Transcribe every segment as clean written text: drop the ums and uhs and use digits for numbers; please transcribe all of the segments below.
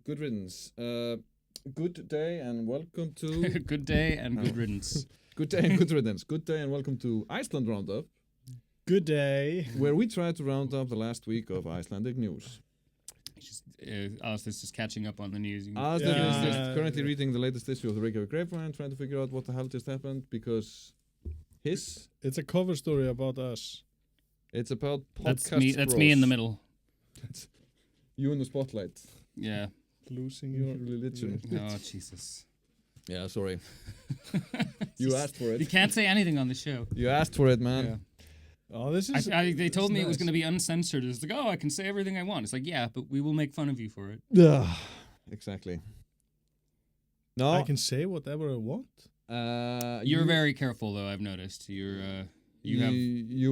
Good riddance. Good day and welcome to... Good day and good riddance. Good day and good riddance. Good day and welcome to Iceland Roundup. Good day. Where we try to round up the last week of Icelandic news. Aðalsteinn is just catching up on the news. Aðalsteinn is just currently reading the latest issue of the Reykjavík Grapevine, trying to figure out what the hell just happened, because his... It's a cover story about us. It's about podcast That's me in the middle. That's you in the spotlight. Yeah. Losing your religion. Oh, Jesus. Yeah, sorry. You asked for it. You can't say anything on the show. You asked for it, man. Yeah. Oh, this is. They told me nice. It was going to be uncensored. It's like, oh, I can say everything I want. It's like, yeah, but we will make fun of you for it. Yeah, exactly. No, I can say whatever I want. You're very careful, though. I've noticed. You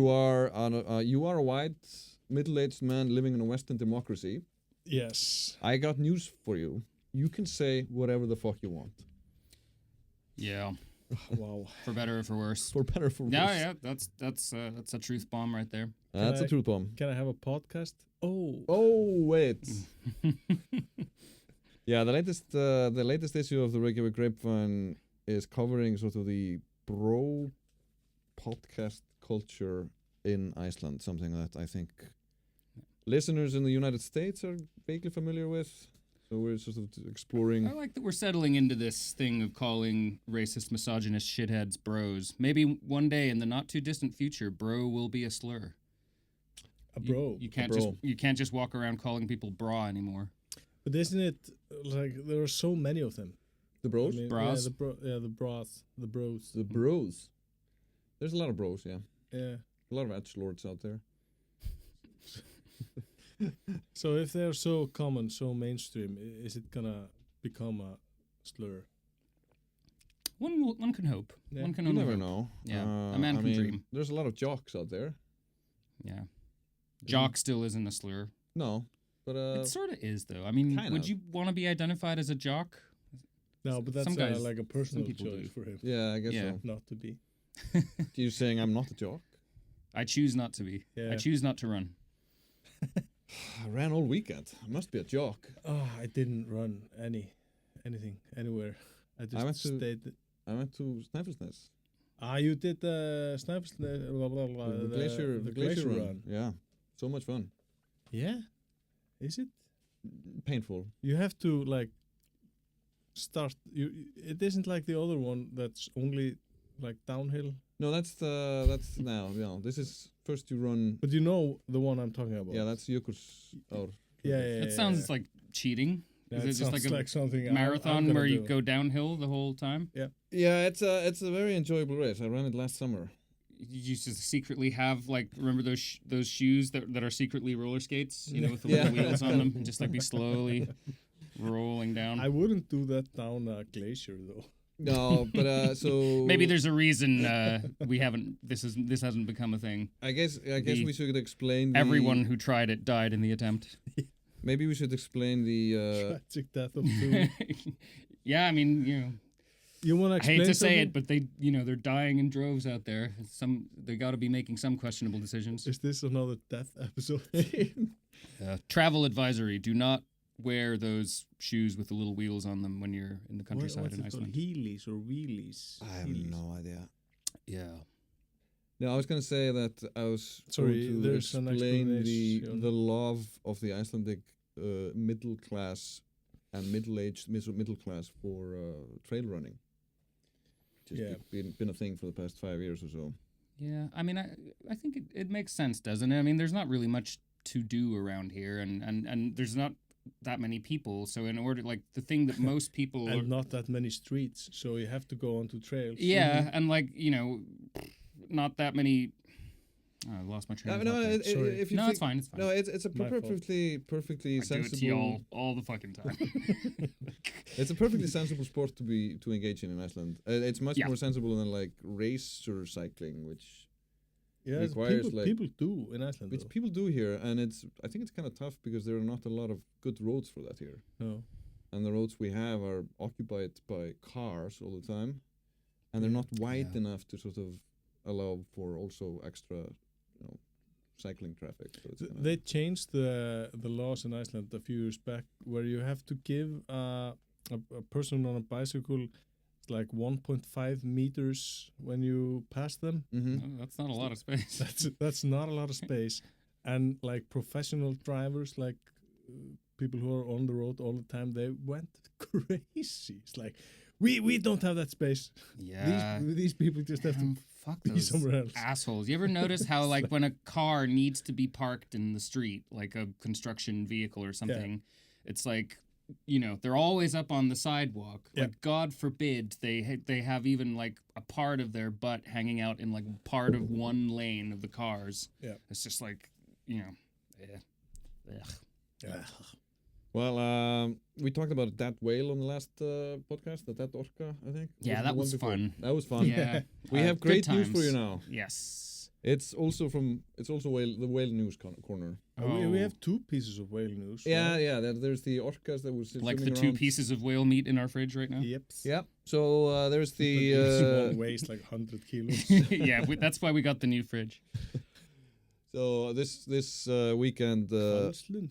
are a white middle-aged man living in a Western democracy. Yes. I got news for you. You can say whatever the fuck you want. Yeah. Wow. For better or for worse. For better or for worse. Yeah. That's a truth bomb right there. That's a truth bomb. Can I have a podcast? Oh, wait. Yeah, the latest issue of the Reykjavík Grapevine is covering sort of the bro podcast culture in Iceland, something that I think listeners in the United States are vaguely familiar with. So we're sort of exploring. I like that we're settling into this thing of calling racist, misogynist shitheads bros. Maybe one day in the not too distant future, bro will be a slur. a bro. You can't just walk around calling people bra anymore. But isn't it like there are so many of them? The bros? Bras? Yeah, the bros. The bros. The bros. There's a lot of bros, yeah. Yeah. A lot of edgelords out there. So if they're so common, so mainstream, is it gonna become a slur? One can hope. Yeah. One can You only never hope. know. Yeah, a man can dream. There's a lot of jocks out there. Yeah. Jock still isn't a slur. No, but It sort of is, though. I mean, kind would of. you want to be identified as a jock? No, but that's Some guys- like a personal people choice do. for him yeah, I guess Yeah. so. not to be. You're saying I'm not a jock? I choose not to be. Yeah. I choose not to run. I ran all weekend. I must be a jock. Oh, I didn't run anything, anywhere. I just went to- stayed. I went to Snæfellsnes. You did Snæfellsnes, blah, blah, blah, The glacier run. Yeah, so much fun. Yeah, is it? Painful. You have to like start. It isn't like the other one that's only like downhill. No, that's now. Yeah, this is first you run. But you know the one I'm talking about. Yeah, that's Jökulsár. Yeah. That sounds like cheating. Yeah, Is it it just sounds like a like something marathon I'm gonna where you do. go downhill the whole time? Yeah, it's a very enjoyable race. I ran it last summer. You just secretly have, like, remember those shoes that are secretly roller skates, with the little wheels on them, just like be slowly rolling down. I wouldn't do that down a glacier though. No, but so Maybe there's a reason this hasn't become a thing. I guess we should explain. Everyone who tried it died in the attempt. Maybe we should explain the. Tragic death of two. Yeah, I mean, You want to I explain hate to say something? it, but they're dying in droves out there. They got to be making some questionable decisions. Is this another death episode? Travel advisory: do not wear those shoes with the little wheels on them when you're in the countryside What's in it called? Iceland. Heelys or wheelies? I have Heelys. no idea. Yeah. No, I was going to say that I was Sorry, going to there's an explain explanation. the love of the Icelandic middle class and middle-aged middle class for trail running. Just been a thing for the past 5 years or so. Yeah, I mean, I think it makes sense, doesn't it? I mean, there's not really much to do around here, and there's not that many people. So in order, like, the thing that most people... And not that many streets, so you have to go onto trails. Yeah, and, like, not that many... Oh, I lost my train of thought there. If you No, think, it's fine, it's fine. No, it's a My fault. perfectly I do sensible. it to you all the fucking time. It's a perfectly sensible sport to engage in Iceland. It's much Yeah. more sensible than like racer cycling, which Yes, requires, people do in Iceland. which though. people do here, and I think it's kind of tough because there are not a lot of good roads for that here, No. and the roads we have are occupied by cars all the time, and they're not wide Yeah. enough to sort of allow for also extra, cycling traffic. So it's They changed the laws in Iceland a few years back, where you have to give a person on a bicycle like 1.5 meters when you pass them. Oh, that's not a lot of space. That's not a lot of space, and like professional drivers, like people who are on the road all the time, they went crazy. It's like we don't have that space. Yeah. These people just have to fuck be those somewhere else. assholes. You ever notice how like when a car needs to be parked in the street, like a construction vehicle or something, it's like, you know, they're always up on the sidewalk. Yeah. Like, God forbid they have even like a part of their butt hanging out in like part of one lane of the cars. Yeah. It's just like, you know, ugh. Yeah. Well, we talked about that whale on the last podcast, that orca, I think. Yeah, the that one was before. fun. That was fun. Yeah. We have Good great news for times. you now. Yes. It's also the whale news corner. We have two pieces of whale news. Yeah, right? yeah. There's the orcas that was Like the swimming two around. pieces of whale meat in our fridge right now. Yep. Yeah. So there's But each the one weighs like 100 kilos. Yeah, that's why we got the new fridge. so this weekend Iceland.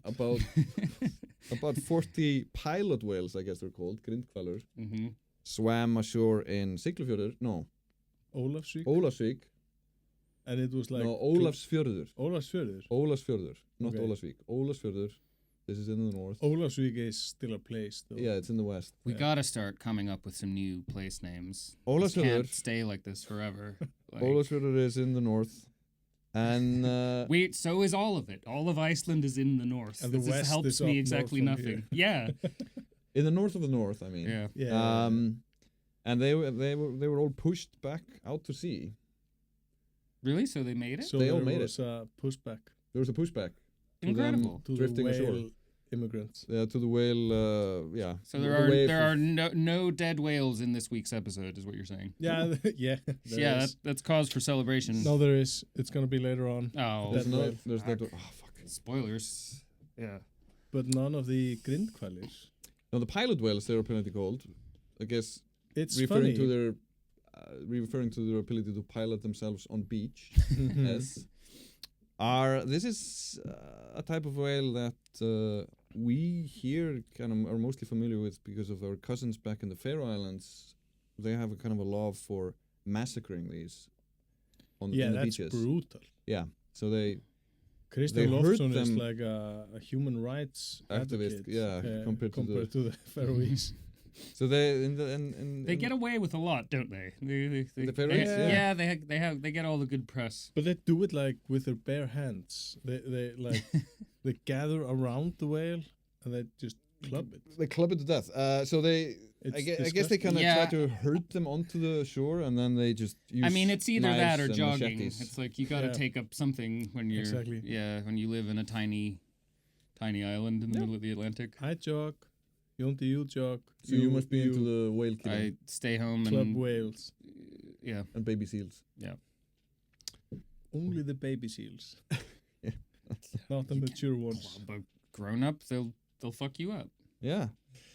about 40 pilot whales, I guess they're called, grindhvalir, Mm-hmm. swam ashore in Siglufjörður. No, Ólafsvík. And it was like Ólafsfjörður. Ólafsfjörður. Not Okay. Ólafsvík. Ólafsfjörður. This is in the north. Ólafsvík is still a place though. Yeah, it's in the west. We Yeah. gotta start coming up with some new place names. Ólafsfjörður. Can't stay like this forever. Like, Ólafsfjörður is in the north, and so is all of it. All of Iceland is in the north. And the This west helps is me up exactly north from nothing. Yeah, in the north of the north, I mean. yeah. Yeah. And they were all pushed back out to sea. Really? So they made it? So They all there made was a pushback There was a pushback to them Incredible. to the drifting whale ashore. immigrants. To the whale. Yeah. So the there wave are of- no dead whales in this week's episode, is what you're saying. Yeah, yeah. there Yeah, is. that's cause for celebration. No, there is. It's gonna be later on. Oh, There's Dead no. whale. There's that. Fuck. Oh fuck. spoilers. Yeah. But none of the grindhvalir. No, the pilot whales they're apparently called. I guess It's referring funny. to their ability to pilot themselves on beach. Mhm. Yes. This is a type of whale that we here kind of are mostly familiar with because of our cousins back in the Faroe Islands. They have a kind of a love for massacring these on Yeah, the that's beaches. brutal. Yeah, so they Christian hurt Lofsson is them- like a human rights Activist, advocate, yeah, compared to to the Faroese. so they in They get away with a lot, don't they? They The Faroes, yeah, they get all the good press. But they do it like with their bare hands. They like they gather around the whale and they just club it. they club it to death. So they. It's I guess they kind of Yeah. try to hurt them onto the shore, and then they just use. I mean, it's either that knives or and jogging. machetes. It's like you got to Yeah. take up something when you're Exactly. when you live in a tiny island in the middle of the Atlantic. I jog. Yonti, you jog. So you must be into the whale killing I stay home club and whales. yeah. and baby seals. Only the baby seals, Yeah. not the mature ones. But grown up, they'll fuck you up. Yeah,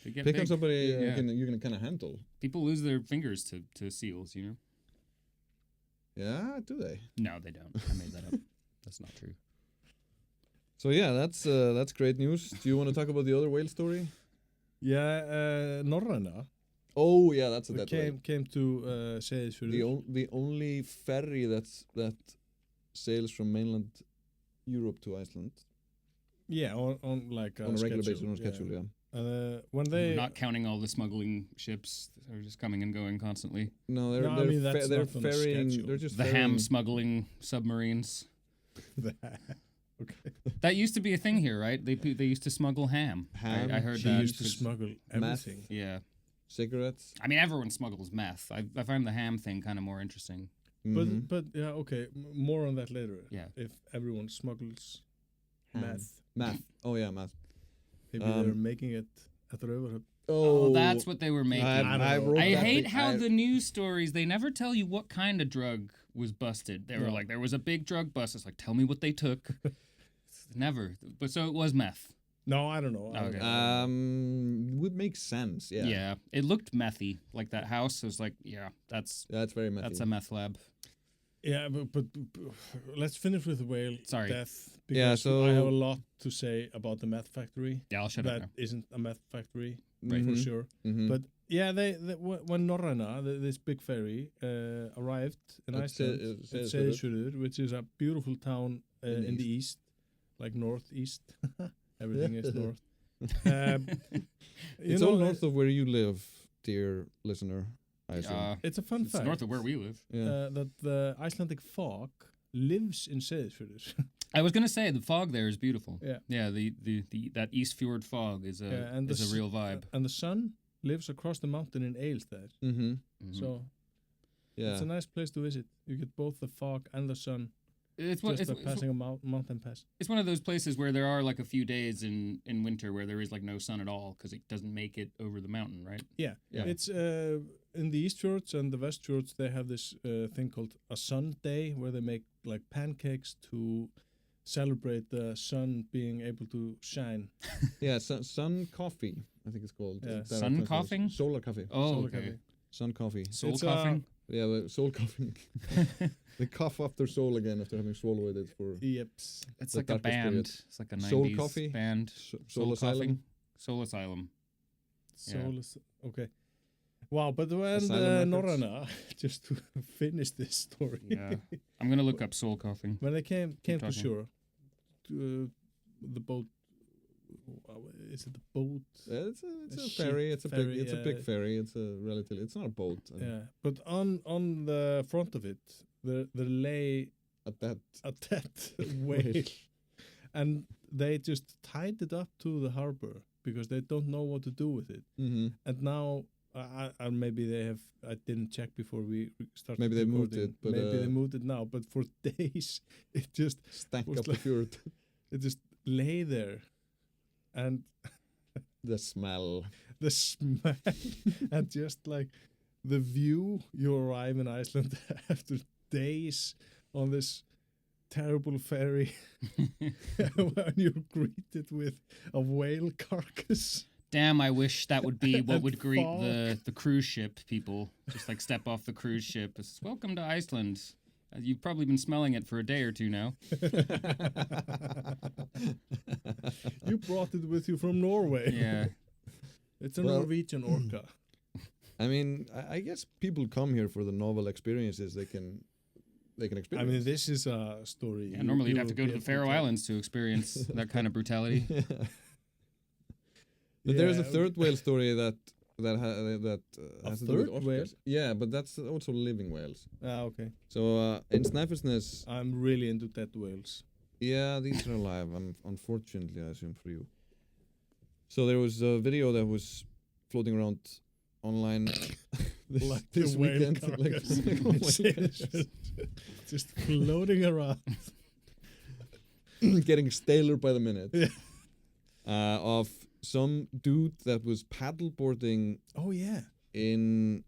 They get pick on big. somebody Yeah. you can kind of handle. People lose their fingers to seals, you know? Yeah, do they? No, they don't. I made that up. That's not true. So yeah, that's great news. Do you want to talk about the other whale story? Yeah, Norræna Oh yeah, that's a dead whale. came to Seyðisfjörður. The only ferry that sails from mainland Europe to Iceland Yeah, on like on a regular basis schedule, on schedule. Yeah. When We're they not counting all the smuggling ships that are just coming and going constantly. No, they're No, I they're, mean, that's they're not on a ferrying. schedule. They're just The ferrying. ham smuggling submarines. okay. That used to be a thing here, right? They used to smuggle ham. Ham, I heard She that. used to 'cause- smuggle meth. everything. Yeah. cigarettes. I mean, everyone smuggles meth. I find the ham thing kind of more interesting. Mhm. But yeah, okay. More on that later. Yeah. If everyone smuggles Ham. meth, Math. Oh yeah, math. maybe they're Um, making it at Raufarhöfn. Oh, that's what they were making. I I wrote I that hate thing- how I- the news stories, they never tell you what kind of drug was busted. They were No. like, there was a big drug bust. It's like, tell me what they took. Never. But so it was meth. No, I don't know. I don't Okay. know. Would make sense. Yeah. Yeah. It looked methy. Like that house. It was like, yeah, that's That's very methy. a meth lab. Yeah, but let's finish with the whale Sorry. death. Yeah, Because so- I have a lot to say about the meth factory. Yeah, I'll shut up That now. isn't a meth factory, Right. for Mhm. sure. Mhm. But yeah, when Norræna, this big ferry, arrived in At Iceland, Se- at Seyðisfjörður. Seyðisfjörður, which is a beautiful town in the east, like northeast. Everything is north. It's all north of where you live, dear listener. I assume. It's a fun It's fact north of where we live. Yeah. that the Icelandic fog lives in Seyðisfjörður. I was gonna say the fog there is beautiful. Yeah. Yeah, the that East Fjord fog is and a real vibe. And the sun lives across the mountain in Aðalsteinn. Mm-hmm. Mhm. So Yeah. it's a nice place to visit. You get both the fog and the sun It's one, just it's, by passing a mountain pass. it's one of those places where there are like a few days in winter where there is like no sun at all because it doesn't make it over the mountain, right? Yeah, Yeah. it's in the East Fjords and the West Fjords. They have this thing called a sun day where they make like pancakes to celebrate the sun being able to shine. Yeah, sun coffee, I think it's called. Yeah. That I Sun translate. coughing? Solar coffee. Oh, Solar okay. coffee. Sun coffee. Soul It's, coughing. Yeah, the soul coughing. They cough up their soul again after having swallowed it for Yeps. It's the like a darkest band. period. It's like a 90s Soul coffee? band. Soul Asylum. coughing. Soul Asylum. Yeah. Soulless. Okay. Wow, but when Asylum the Records. Norræna, just to finish this story, Yeah. I'm gonna look up soul coughing. when they came to talking. shore, the boat. Is it the boat? It's A a ship ferry. It's a ferry, big. It's a big ferry. It's a relatively. It's not a boat. Yeah, but on the front of it, there lay At that. a dead whale, and they just tied it up to the harbor because they don't know what to do with it. Mm-hmm. And now, maybe they have. I didn't check before we started. Maybe they moved recording. it, but, maybe they moved it now. But for days, it just Stank was up the like- fjord. it just lay there, and The smell. the smell, and just like the view. You arrive in Iceland after days on this terrible ferry, when you're greeted with a whale carcass. Damn, I wish that would be what And would greet fog. the cruise ship people. Just like step off the cruise ship. It's, welcome to Iceland. You've probably been smelling it for a day or two now. You brought it with you from Norway. Yeah. It's a Well- Norwegian orca. I mean, I guess people come here for the novel experiences they can I experience. mean, this is a story. Yeah, normally you'd have to go to the European Faroe people- Islands to experience that kind of brutality. But there is a Yeah. third whale story that has to do with third whale? orcas. Yeah, but that's also living whales. Okay. So in Snæfellsnes, I'm really into dead whales. yeah, these are alive. Unfortunately, I assume for you. So there was a video that was floating around online this, the this whale weekend. carcass. Oh my gosh. Just floating around. Getting staler by the minute. Yeah. Of some dude that was paddleboarding Oh yeah. in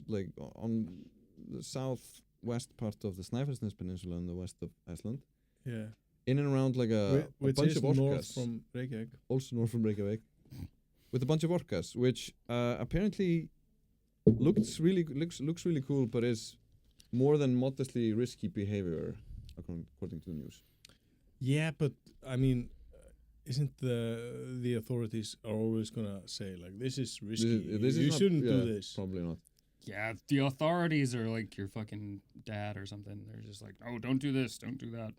like on the southwest part of the Snæfellsnes Peninsula in the west of Iceland, Yeah. in and around like a Which bunch is of orcas, north from Reykjavík. also north from Reykjavík, with a bunch of orcas, which apparently looks really cool, but is more than modestly risky behavior, according to the news. Yeah, but I mean, isn't the authorities are always gonna say like this is risky? This is you not- shouldn't do yeah, this. Probably not. Yeah, the authorities are like your fucking dad or something. They're just like, oh, don't do this, don't do that.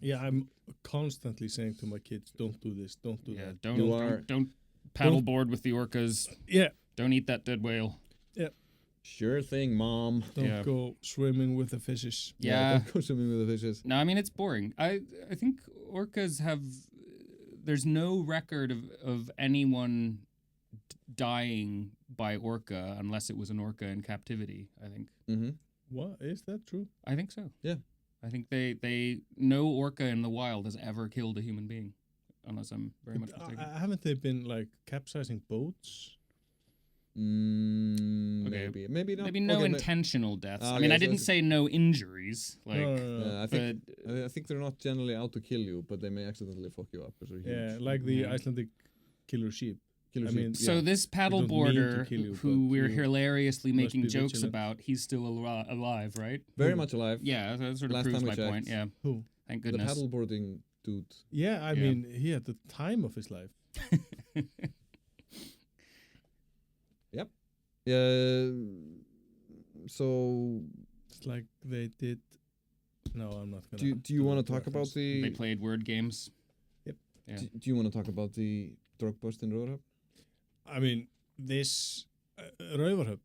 Yeah, I'm constantly saying to my kids, "Don't do this, don't do Yeah, that." don't paddleboard with the orcas. Yeah, Don't eat that dead whale. Sure thing, Mom. don't Yeah. go swimming with the fishes. Yeah. Don't go swimming with the fishes. No, I mean it's boring. I think orcas have. There's no record of anyone dying by orca unless it was an orca in captivity. I think. Mm-hmm. What is that true? I think so. Yeah. I think they no orca in the wild has ever killed a human being, unless I'm very much mistaken. Haven't they been like capsizing boats? Maybe, maybe not. Maybe no Okay, intentional deaths. I Okay, mean, I so didn't it's- say no injuries. Like, No. I but think they're not generally out to kill you, but they may accidentally fuck you up. 'Cause they're Yeah, huge. like the Yeah. Icelandic killer sheep. Killer I sheep. mean, So this don't mean to paddleboarder, kill you, who but we're you hilariously must making be jokes vigilant. about, he's still alive, right? Very much alive. Yeah, that sort of Last proves time we my checked. point. Yeah, Who? thank The goodness. paddleboarding dude. Yeah, I Yeah. mean, he had the time of his life. So It's like they did. No, I'm not gonna. do you want to a talk about reference. They the played word games. Yeah. do you want to talk about the drug bust in Raufarhöfn? I mean, this Raufarhöfn.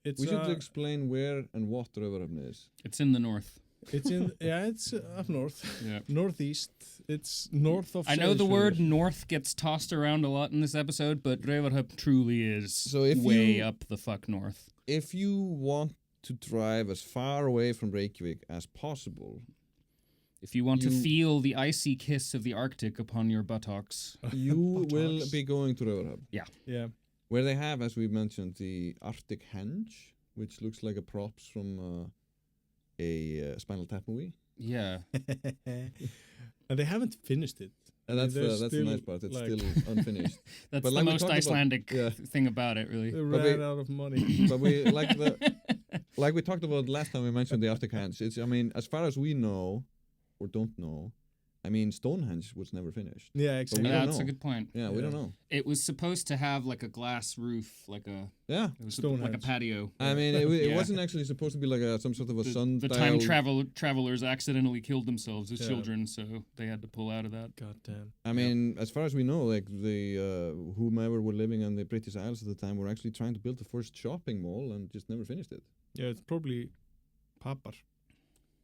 It's We should explain where and what Raufarhöfn is. It's in the north. it's in it's up north, Yeah. northeast. It's north of. I know the word Seyðisfjörður. north gets tossed around a lot in this episode, but Raufarhöfn truly is So if way you- up the fuck north. If you want to drive as far away from Reykjavík as possible, If you want to You- feel the icy kiss of the Arctic upon your buttocks. you will Buttocks. be going to Raufarhöfn, Yeah. where they have, as we mentioned, the Arctic henge, which looks like a props from a Spinal Tap movie. Yeah. And they haven't finished it. And that's They're the still, nice part. It's like- still unfinished. That's But the like we most talked about- Icelandic yeah. thing about it, really. They But ran out of money. But we like we talked about last time we mentioned the Arctic henge. It's, I mean, as far as we know or don't know, I mean, Stonehenge was never finished. Yeah, we exactly. don't That's a know. good point. Yeah, we Yeah. don't know. It was supposed to have like a glass roof, like a Yeah. it was like a Stonehenge. patio. I mean, it Yeah. wasn't actually supposed to be like some sort of a The sundial. time travelers accidentally killed themselves as Yeah. children, so they had to pull out of that. God damn. I mean, as far as we know, like the whomever were living on the British Isles at the time were actually trying to build the first shopping mall and just never finished it. Yeah, it's probably Papar.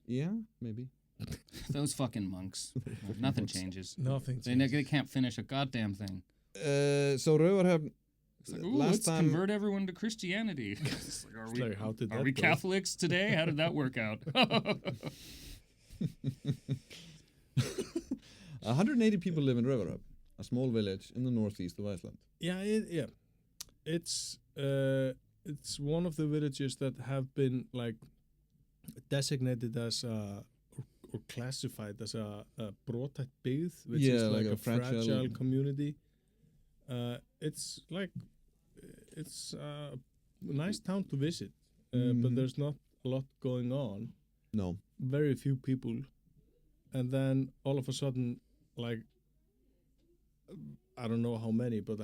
Yeah, maybe. Those fucking monks. Nothing Monks. changes. Nothing. They can't finish a goddamn thing. So Raufarhöfn, It's like, ooh, last let's time convert evereverone to Christianity. It's like, It's like, how did are that we go? Catholics today? How did that work out? 180 people live in Raufarhöfn, a small village in the northeast of Iceland. Yeah, it's one of the villages that have been like designated as or classified as a brothætt byggð, which is Yeah, like like a a fragile community. It's like it's a nice town to visit, but Mhm. there's not a lot going on. No. Very few people, and then all of a sudden, like I don't know how many, but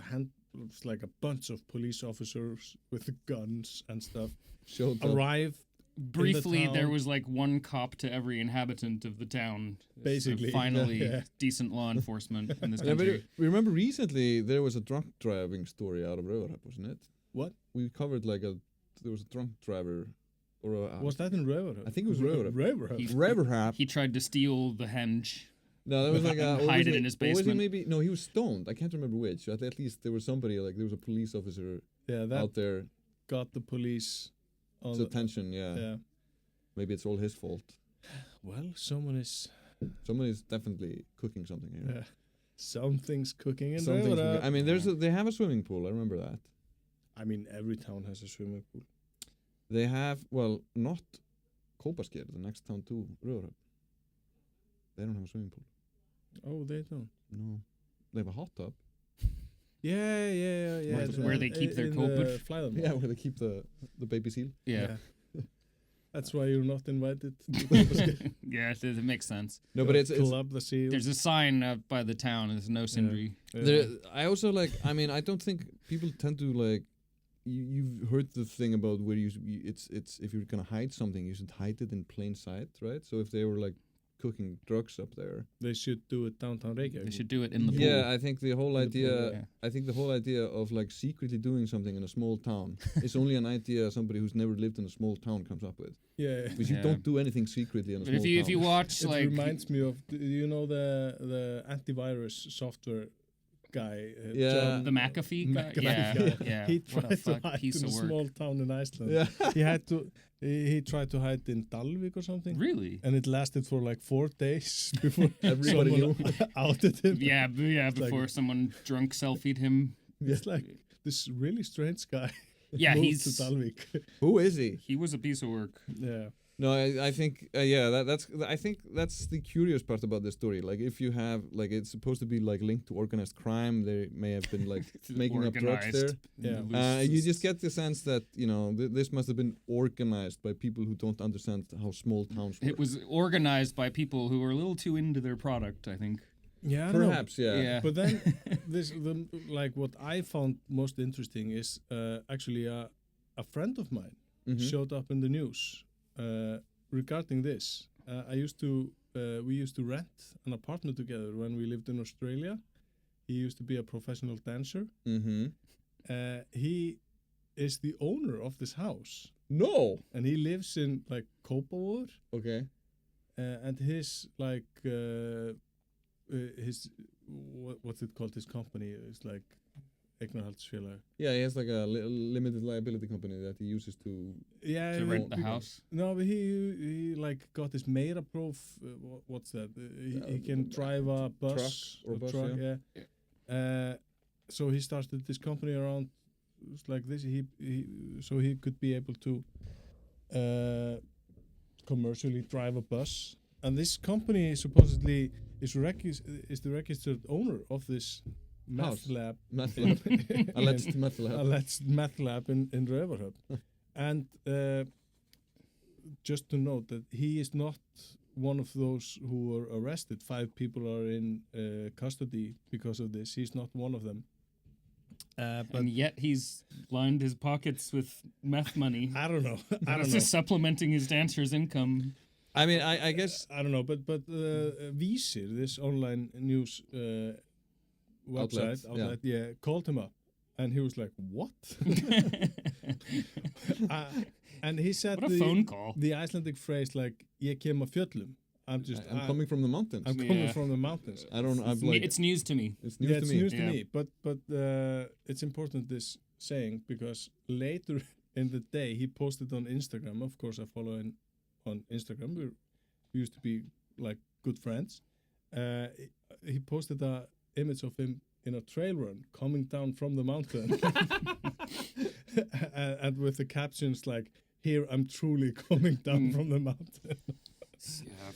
it's like a bunch of police officers with guns and stuff Showed up. arrive. Briefly, there town. was like one cop to every inhabitant of the town. So Basically, finally, yeah. decent law enforcement in this Yeah, but country. remember recently there was a drunk driving story out of Raufarhöfn, wasn't it? What? We covered there was a drunk driver or a Was that in Raufarhöfn? I think it was Raufarhöfn. Raufarhöfn. He- Raufarhöfn. He tried to steal the henge. No, that was like a and hide it in his Or was he basement. maybe no, he was stoned. I can't remember which. At least there was somebody like there was a police officer Yeah, that out there. got the police on. So attention, yeah. Maybe it's all his fault. Well, someone is. Someone is definitely cooking something here. Yeah. Something's cooking in Something's Raufarhöfn. I mean, they have a swimming pool. I remember that. I mean, every town has a swimming pool. They have not Kópasker, the next town to Raufarhöfn. They don't have a swimming pool. Oh, they don't. No, they have a hot tub. Yeah. Where they keep their kópur. Yeah, where they keep the baby seal. Yeah. That's why you're not invited to Kópasker. Yeah, it makes sense. No, but it's club the seal. There's a sign up by the town. There's no Sindri. I also I mean, I don't think people tend to like. You've heard the thing about where it's if you're gonna hide something, you should hide it in plain sight, right? So if they were like cooking drugs up there, They should do it downtown Reykjavík. They should do it in the pool. yeah, I think the whole In the pool, idea. yeah. I think the whole idea of like secretly doing something in a small town is only an idea somebody who's never lived in a small town comes up with. Yeah. Because you Yeah. don't do anything secretly in a But small if you town. watch It like reminds me of, do you know the antivirus software guy? Yeah. John the McAfee guy, McAfee yeah, guy. yeah. He What a tried to fuck hide piece in a of work. small town in Iceland. Yeah. He had to. He tried to hide in Dalvík or something. Really? And it lasted for like 4 days before Everybody someone knew. outed him. Yeah, It's before like- someone drunk selfied him. It's like this really strange guy. Yeah, moved he's to Dalvík. Who is he? he was a piece of work. Yeah. No, I think I think that's the curious part about this story. Like, if you have like, it's supposed to be like linked to organized crime. They may have been like making up drugs there. Yeah. You just get the sense that this must have been organized by people who don't understand how small towns work. It was organized by people who were a little too into their product, I think. Yeah, I don't know. Perhaps, yeah. But then what I found most interesting is actually a friend of mine showed up in the news regarding this. We used to rent an apartment together when we lived in Australia. He used to be a professional dancer. He is the owner of this house. No. And he lives in like Kópavogur. Okay. And his like his what's it called? His company is like Eignarhaldsfélag. Yeah, he has like a limited liability company that he uses to rent the house. No, but he like got his meira próf. What's that? He can drive a bus or bus, truck. yeah. So he started this company around like this. So he could be able to commercially drive a bus. And this company supposedly is the registered owner of this meth lab. Alleged meth lab. Alleged meth lab in Raufarhöfn. And just to note that he is not one of those who were arrested. 5 people are in custody because of this. He's not one of them. But and yet he's lined his pockets with meth money. I don't know. Just supplementing his dancer's income. I mean, I guess I don't know, but Vísir, this online news website outlet, called him up, and he was like, "What?" And he said, "What a phone call!" The Icelandic phrase like "Ég kem af fjöllum." I'm coming from the mountains. I'm coming from the mountains. I don't. It's news to me. It's news to me. News to me. But it's important this saying because later in the day he posted on Instagram. Of course, I follow him on Instagram. We used to be like good friends. He posted a image of him in a trail run coming down from the mountain, and with the captions like, "Here I'm truly coming down from the mountain."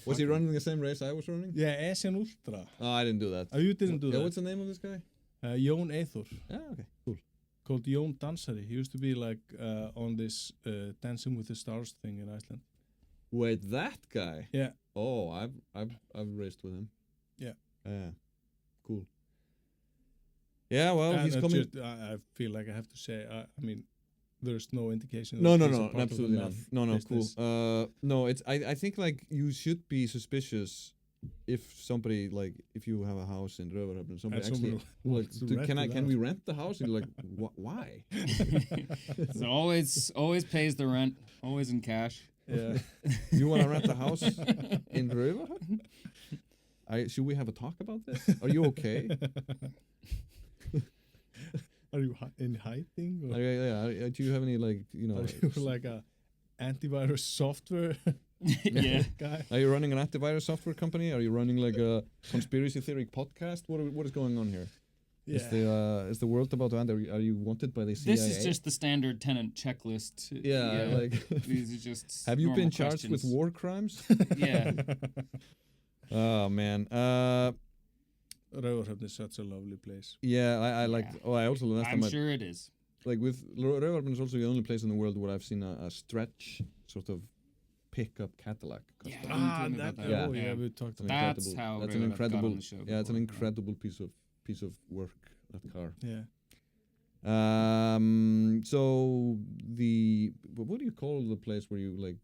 Was he running the same race I was running? Yeah, Asian Ultra. Oh, I didn't do that. Oh, you didn't do that. What's the name of this guy? Jón Eyþór. Okay, cool. Called Jón Dansari. He used to be like on this Dancing with the Stars thing in Iceland. Wait, that guy? Yeah. Oh, I've raced with him. Yeah. Cool. Yeah, well, he's coming. I feel like I have to say. I mean, there's no indication. No, absolutely not. No, business. Cool. No, it's. I think like you should be suspicious if somebody like if you have a house in Raufarhöfn and somebody actually like, can we rent the house? And you're like, why? So always pays the rent, always in cash. Yeah. You want to rent a house in Raufarhöfn? Should we have a talk about this? Are you okay? Are you in hiding? Or do you have any like Are you like a antivirus software guy? Are you running an antivirus software company? Are you running like a conspiracy theory podcast? What is going on here? Yeah. Is the world about to end? Are you wanted by the CIA? This is just the standard tenant checklist. Yeah. Like these are just. Have you been charged questions. with war crimes? Yeah. Oh man. Raufarhöfn is such a lovely place. Yeah, I like. Oh, I also last time. I'm sure it is. Like with Raufarhöfn is also the only place in the world where I've seen a stretch sort of pickup Cadillac. Yeah, we talked about that. That's how that's an incredible. Yeah, it's an incredible piece of work. That car. Yeah. So what do you call the place where you like?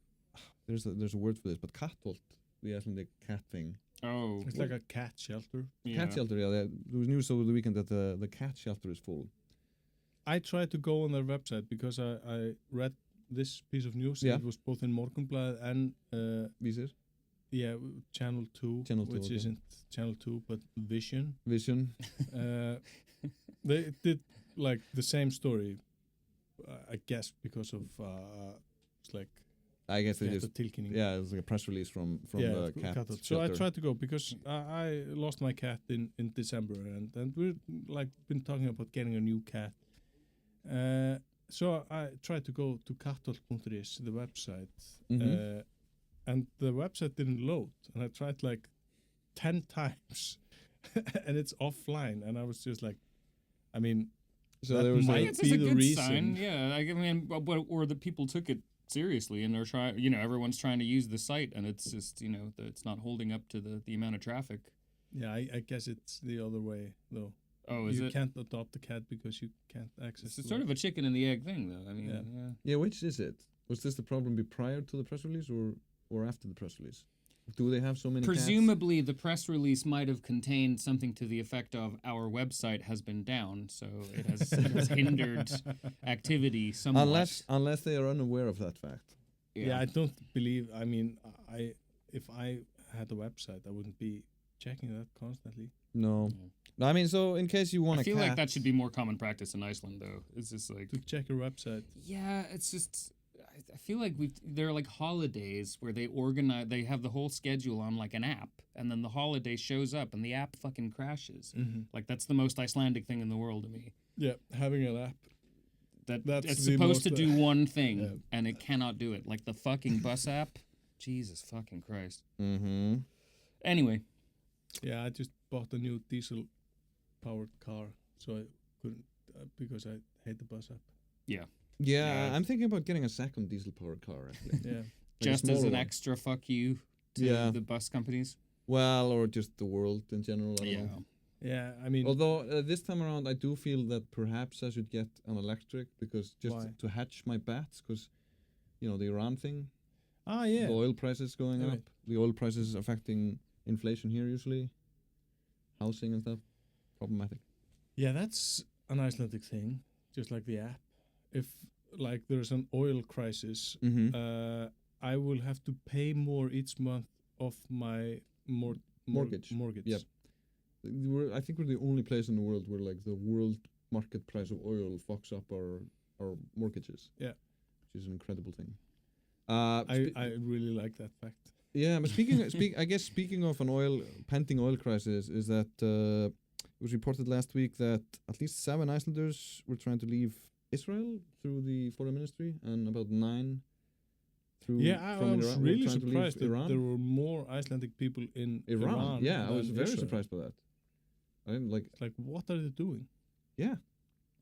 There's a word for this, but Kattholt, the Icelandic cat thing. Oh, it's like a cat shelter. Cat shelter, yeah. There was news over the weekend that the cat shelter is full. I tried to go on their website because I read this piece of news. Yeah. It was both in Morgunblaðið and Vísir. Yeah, Channel 2, which isn't Channel 2, but Vision. They did like the same story, I guess, because of it's like. I guess it is. Yeah, it was like a press release from the cat shelter. So I tried to go because I lost my cat in December, and we've like been talking about getting a new cat. So I tried to go to kattholt.is, the website, and the website didn't load, and I tried like 10 times, and it's offline, and I was just like, I mean, So that there was might It's be a the good reason. sign. Yeah, I mean, or the people took it seriously and are trying. You know, everyone's trying to use the site, and it's just it's not holding up to the amount of traffic. Yeah, I guess it's the other way though. Oh, is You it? can't adopt a cat because you can't access. It's sort of a chicken and the egg thing, though. I mean, Yeah. yeah. Yeah, which is it? Was this the problem prior to the press release or after the press release? Do they have so many cats? Presumably, the press release might have contained something to the effect of "our website has been down," so it has hindered activity somewhat. Unless they are unaware of that fact. Yeah, I don't believe. I mean, if I had a website, I wouldn't be checking that constantly. No. No, I mean, so in case you want I a feel cat, like that should be more common practice in Iceland, though. It's just like, To check your website. yeah, it's just. I feel like there are like holidays where they have the whole schedule on like an app, and then the holiday shows up and the app fucking crashes. Like that's the most Icelandic thing in the world to me. Yeah, having an app. That's It's the supposed to most, do one thing, yeah. and it cannot do it. Like the fucking bus app. Jesus fucking Christ. Mm-hmm. Anyway, Yeah, I just bought a new diesel-powered car, so I couldn't because I hate the bus app. Yeah, Yeah. I'm thinking about getting a second diesel-powered car, actually. Yeah, Like a just as smaller an one. extra fuck you to Yeah. the bus companies. Well, or just the world in general. I don't know. yeah. I mean, Although this time around, I do feel that perhaps I should get an electric because just Why? to hatch my bats, because the Iran thing, yeah, the oil prices going Yeah, up, right. the oil prices affecting inflation here usually, housing and stuff, problematic. yeah. That's an Icelandic thing, just like the app. If like there's an oil crisis, Mm-hmm. I will have to pay more each month of my Mortgage. Mortgage. Yep. I think we're the only place in the world where like the world market price of oil fucks up our mortgages. Yeah. Which is an incredible thing. I really like that fact. Yeah, but speaking of an pending oil crisis, is that it was reported last week that at least 7 Icelanders were trying to leave Israel through the foreign ministry, and about 9 through Yeah, I from was Iran, were really trying to leave surprised that Iran. there were more Icelandic people in Iran. Yeah, I was than very Israel. surprised by that. I didn't like It's like, what are they doing?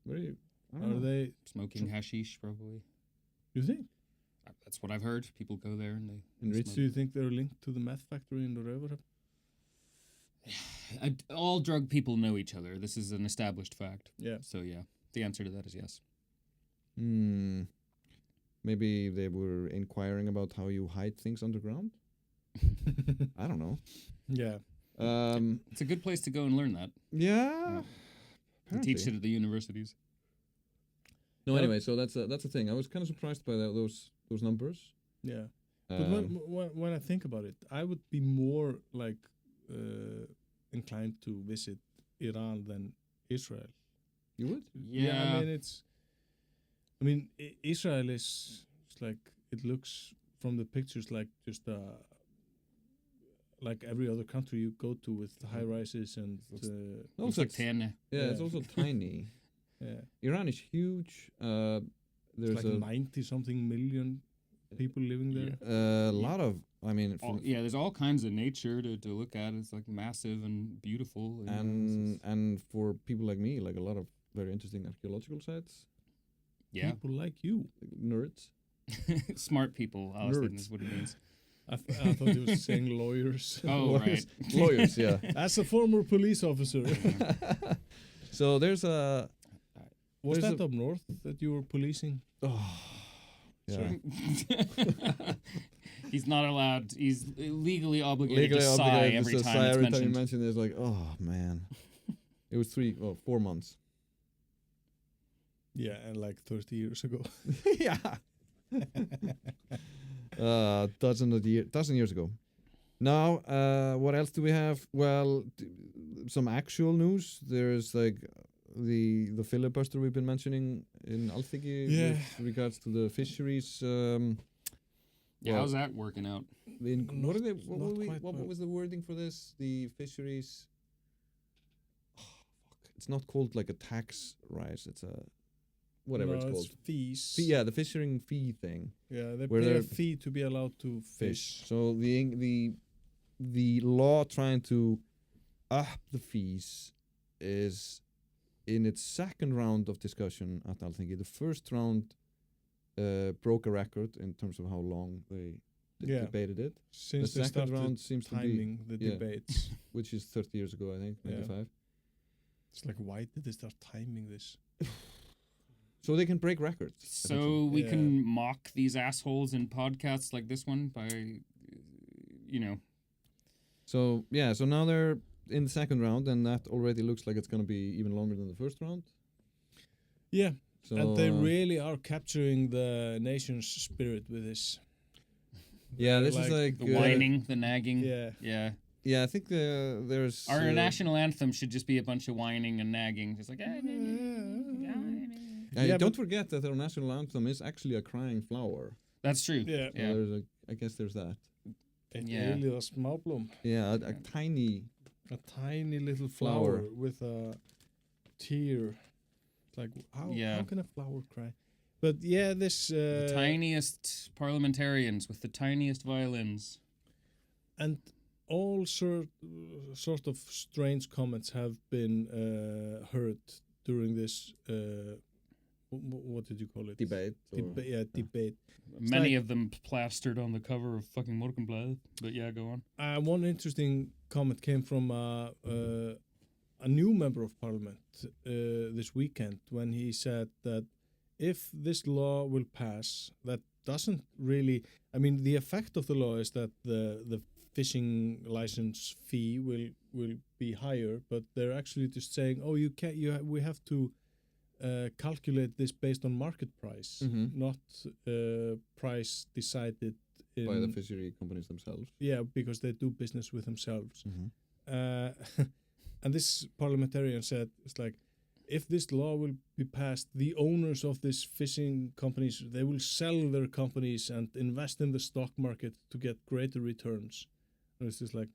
very. I don't Are know. they? Smoking hashish, probably. You think? That's what I've heard. People go there and they Enriched. smoke. Do you think they're linked to the meth factory in the Raufarhöfn? All drug people know each other. This is an established fact. Yeah. So yeah, the answer to that is yes. Maybe they were inquiring about how you hide things underground. I don't know. Yeah. It's a good place to go and learn that. Yeah. And teach it apparently. at the universities. No, anyway, so that's a thing. I was kind of surprised by those numbers. Yeah. But when I think about it, I would be more like inclined to visit Iran than Israel. You would? Yeah. I mean, Israel is it's like it looks from the pictures like just like every other country you go to with high rises and Looks Also, like ten. it's Yeah. also tiny. yeah, Iran is huge. There's it's like 90-something million people living there. a lot of. I mean, There's all kinds of nature to look at. It's like massive and beautiful. and for people like me, like a lot of very interesting archaeological sites. yeah, People like you. Nerds. smart people. Aðalsteinn Nerds. is what it means. I thought he was saying lawyers. Oh right. Lawyers, yeah. As a former police officer, So there's a. was There's that up north that you were policing? Oh, yeah. He's not allowed. He's legally obligated Legally to sigh obligated every to time sigh it's every time you mentioned. mention it. It's like, oh man. It was 4 months. Yeah, and like 30 years ago. Yeah. Dozen years ago. Now, what else do we have? Well, some actual news. There's like the filibuster we've been mentioning in Alþingi Yeah. with regards to the fisheries. Yeah, how's that working out? What are they? What, not were we, quite what well. was the wording for this? The fisheries. Oh, fuck. It's not called like a tax rise. It's a. whatever it's No, called. fees. Yeah, the fishing fee thing. Yeah, they where pay a they're- fee to be allowed to fish. So the law trying to up the fees is in its second round of discussion at Alþingi. The first round broke a record in terms of how long they Yeah. debated it. Since The they second started round seems to be, timing the yeah. debates. which is 30 years ago, I think, Yeah. 95. It's like, why did they start timing this? So they can break records. So we Yeah. can mock these assholes in podcasts like this one by, you know. So yeah, so now they're in the second round, and that already looks like it's going to be even longer than the first round. Yeah, So and they really are capturing the nation's spirit with this. yeah, this like is like The whining, the nagging. Yeah. Yeah. Yeah, I think there's Our national anthem should just be a bunch of whining and nagging. Just like, Yeah, don't forget that our national anthem is actually a crying flower. That's true. Yeah. So Yeah. I guess there's that. Yeah. Really a smáblóm. Yeah, a tiny. A tiny little Flower. flower with a tear. It's like, Yeah. how can a flower cry? But yeah, this... The tiniest parliamentarians with the tiniest violins. And all sort of strange comments have been heard during this, what did you call it? Debate. Debate. Many of them plastered on the cover of fucking Morgunblaðið. But yeah, go on. One interesting comment came from a new member of parliament this weekend when he said that if this law will pass, that doesn't really... I mean, the effect of the law is that the fishing license fee will be higher, but they're actually just saying, oh, we have to calculate this based on market price, not price decided by the fishery companies themselves. Yeah, because they do business with themselves. And this parliamentarian said, it's like, if this law will be passed, the owners of these fishing companies, they will sell their companies and invest in the stock market to get greater returns. And it's just like,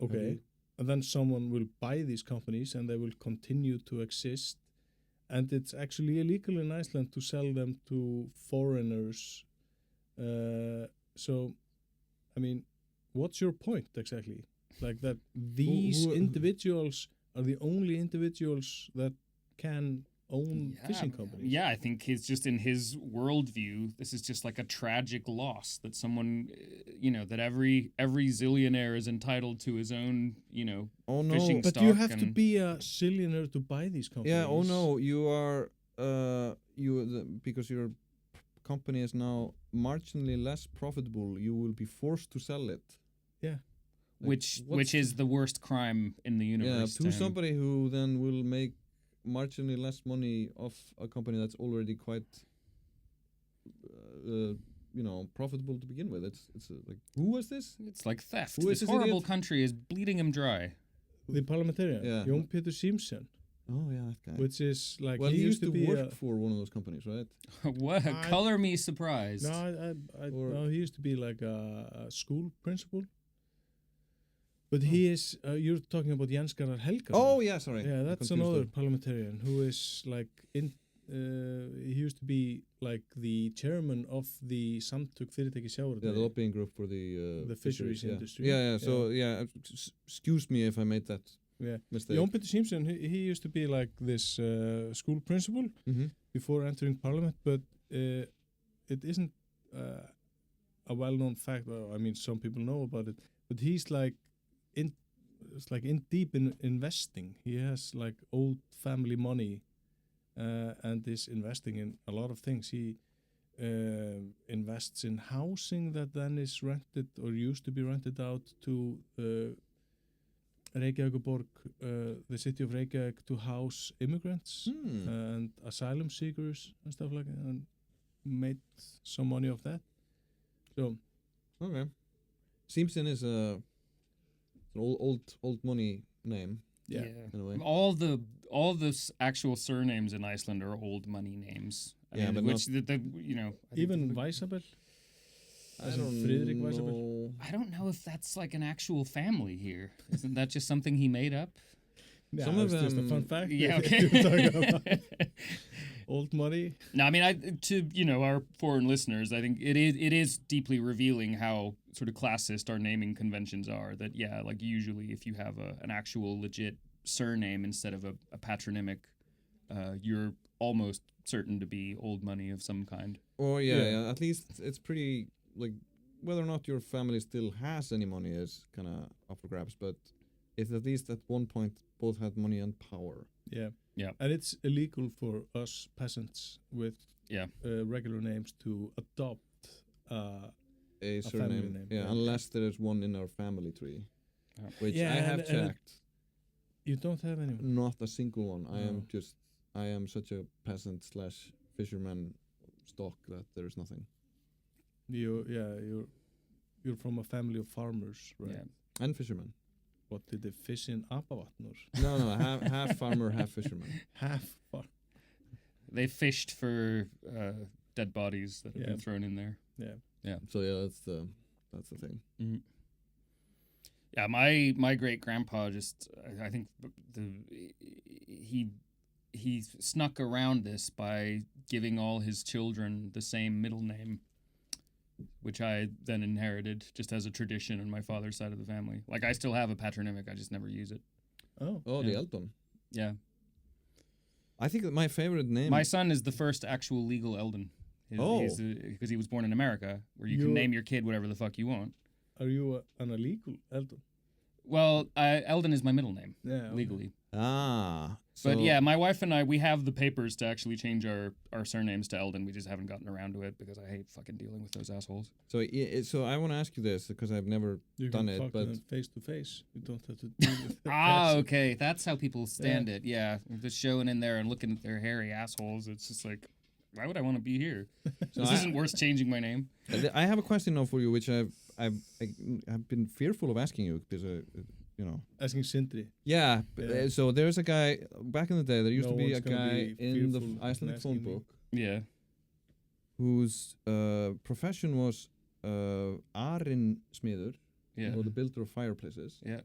okay. And then someone will buy these companies and they will continue to exist. And it's actually illegal in Iceland to sell them to foreigners. So, I mean, what's your point exactly? Like that these individuals are the only individuals that can own fishing companies. Yeah, I think he's just in his worldview. This is just like a tragic loss that someone, that every zillionaire is entitled to his own, fishing but stock. you have to be a zillionaire to buy these companies. Yeah. Oh no, you are because your company is now marginally less profitable. You will be forced to sell it. Yeah. Which is the worst crime in the universe. Yeah, to somebody who then will make marginally less money off a company that's already quite, profitable to begin with. It's like, who was this? It's like theft. Who is This this horrible idiot? country is bleeding him dry. The parliamentarian, Yeah. Jón Pétur Simson, Oh yeah, that guy. which is like Well, he used to be work for one of those companies, right? What? Color me surprised. No, he used to be like a school principal. But he is, you're talking about Jens Garðar Helgason. Oh yeah, sorry. Yeah, I that's confused another them. parliamentarian who is like he used to be like the chairman of the Samtök Fyrirtækja Sjávarútvegs. Yeah, the lobbying group for the fisheries yeah. industry. Yeah. So excuse me if I made that mistake. Jón Pétur Simson, he used to be like this school principal before entering parliament, but it isn't a well-known fact. Well, I mean, some people know about it, but he's like in deep in investing. He has like old family money and is investing in a lot of things. He invests in housing that then is rented or used to be rented out to Reykjavík, the city of Reykjavík, to house immigrants and asylum seekers and stuff like that, and made some money off that. So, okay, Simpson is an old money name. yeah. In a way. All the actual surnames in Iceland are old money names. Yeah, but which not- I think Even Weisabel. I don't Friðrik Weisabel. know. I don't know if that's like an actual family here. Isn't that just something he made up? Yeah, Some of it's just a them- fun fact. Yeah, that you were talking about. okay. Old money. No, I mean, to our foreign listeners, I think it is deeply revealing how sort of classist our naming conventions are. That like usually if you have an actual legit surname instead of a patronymic, you're almost certain to be old money of some kind. Or yeah, at least it's pretty like whether or not your family still has any money is kind of up for grabs, but if at least at one point both had money and power. Yeah. Yeah. And it's illegal for us peasants with regular names to adopt a family surname. name. Yeah, unless there is one in our family tree, which I have and checked. You don't have any. Not a single one. No. I am such a peasant / fisherman stock that there is nothing. You're from a family of farmers, right? Yeah. And fishermen. What did they fish in Apavatnur? No, half farmer, half fisherman. Half farm. They fished for dead bodies that have been thrown in there. Yeah. So that's the thing. Mm-hmm. Yeah, my great grandpa just I think he snuck around this by giving all his children the same middle name, which I then inherited just as a tradition on my father's side of the family. Like I still have a patronymic, I just never use it. Oh, the Eldon. Yeah. I think that my favorite name. My son is the first actual legal Eldon. Because he was born in America, where you can name your kid whatever the fuck you want. Are you an illegal Eldon? Well, Eldon is my middle name, legally. So But yeah, my wife and I, we have the papers to actually change our surnames to Eldon. We just haven't gotten around to it because I hate fucking dealing with those assholes. So so I want to ask you this because I've never done it, but face to face, you don't have to deal with the okay, that's how people stand it. Yeah, just showing in there and looking at their hairy assholes. It's just like, why would I want to be here? So this isn't worth changing my name. I have a question now for you, which I've been fearful of asking you because asking Sindri. Yeah. So there's a guy back in the day. There used to be a guy in the Iceland phone book. Yeah. Whose profession was Arinsmiður, or the builder of fireplaces. Yeah.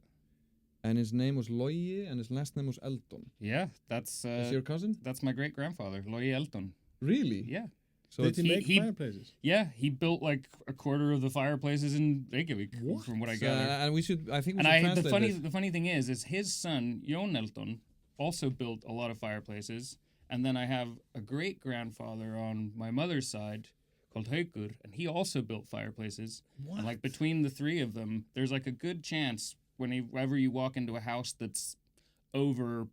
And his name was Logi, and his last name was Eldon. Yeah, that's is your cousin? That's my great grandfather, Logi Eldon. Really? Yeah. So did he make fireplaces? Yeah, he built like a quarter of the fireplaces in Reykjavík, from what I gather. And I think we should translate this. The funny thing is his son Jón Eldon also built a lot of fireplaces, and then I have a great grandfather on my mother's side called Haukur, and he also built fireplaces. What? And like between the three of them, there's like a good chance whenever you walk into a house that's over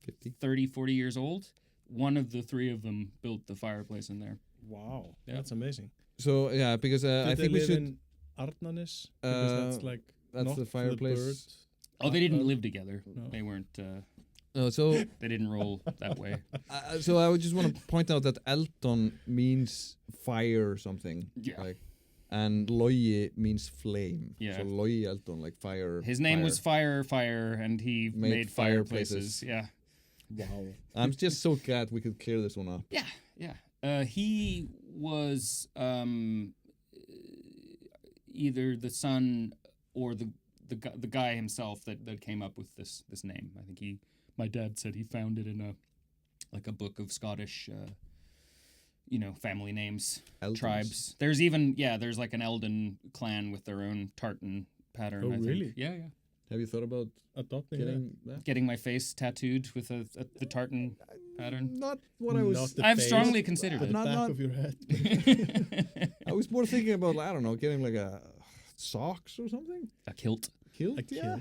50, 30, 40 years old, one of the three of them built the fireplace in there. Wow, that's amazing. So yeah, because I think we should. In Arnarnes? Because that's the fireplace. They didn't live together. No. They weren't. So they didn't roll that way. So I would just want to point out that Eldon means fire or something. Yeah. And Logi means flame. Yeah. So Logi Eldon, like fire. His name was Fire, and he made fireplaces. Yeah. Wow. I'm just so glad we could clear this one up. Yeah. He was either the son or the guy himself that came up with this name. I think my dad said he found it in a book of Scottish family names, Eldons. tribes. There's like an Eldon clan with their own tartan pattern. Oh, I think. really? Yeah. Have you thought about adopting that? Getting my face tattooed with the tartan pattern? Not what I was. I've strongly considered the it. back of your head. I was more thinking about, I don't know, getting like a socks or something. A kilt. Kilt? A kilt.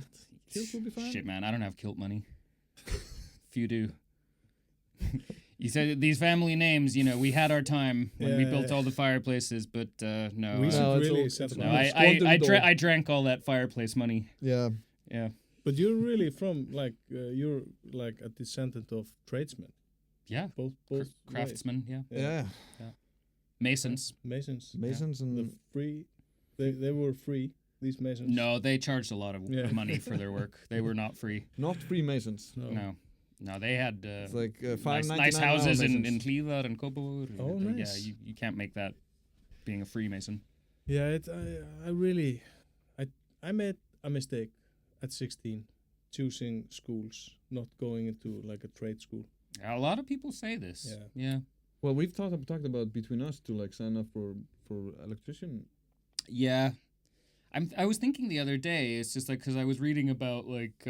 Kilt would be fine. Shit, man, I don't have kilt money. If you do. You said these family names, we had our time when we built all the fireplaces, but no. We should really set no, I drank all that fireplace money. Yeah. Yeah. But you're really from you're like a descendant of tradesmen. Yeah. Both craftsmen. Yeah. Masons. And the free. They were free. These masons. No, they charged a lot of money for their work. They were not free. Not Freemasons. No, they had it's like nice houses in Hlíðar and Kópavogur. Oh, nice. Yeah, you can't make that being a Freemason. Yeah, I made a mistake at 16, choosing schools, not going into like a trade school. A lot of people say this. Yeah. Well, we've talked about between us to like sign up for electrician. Yeah. I was thinking the other day, it's just like, because I was reading about like,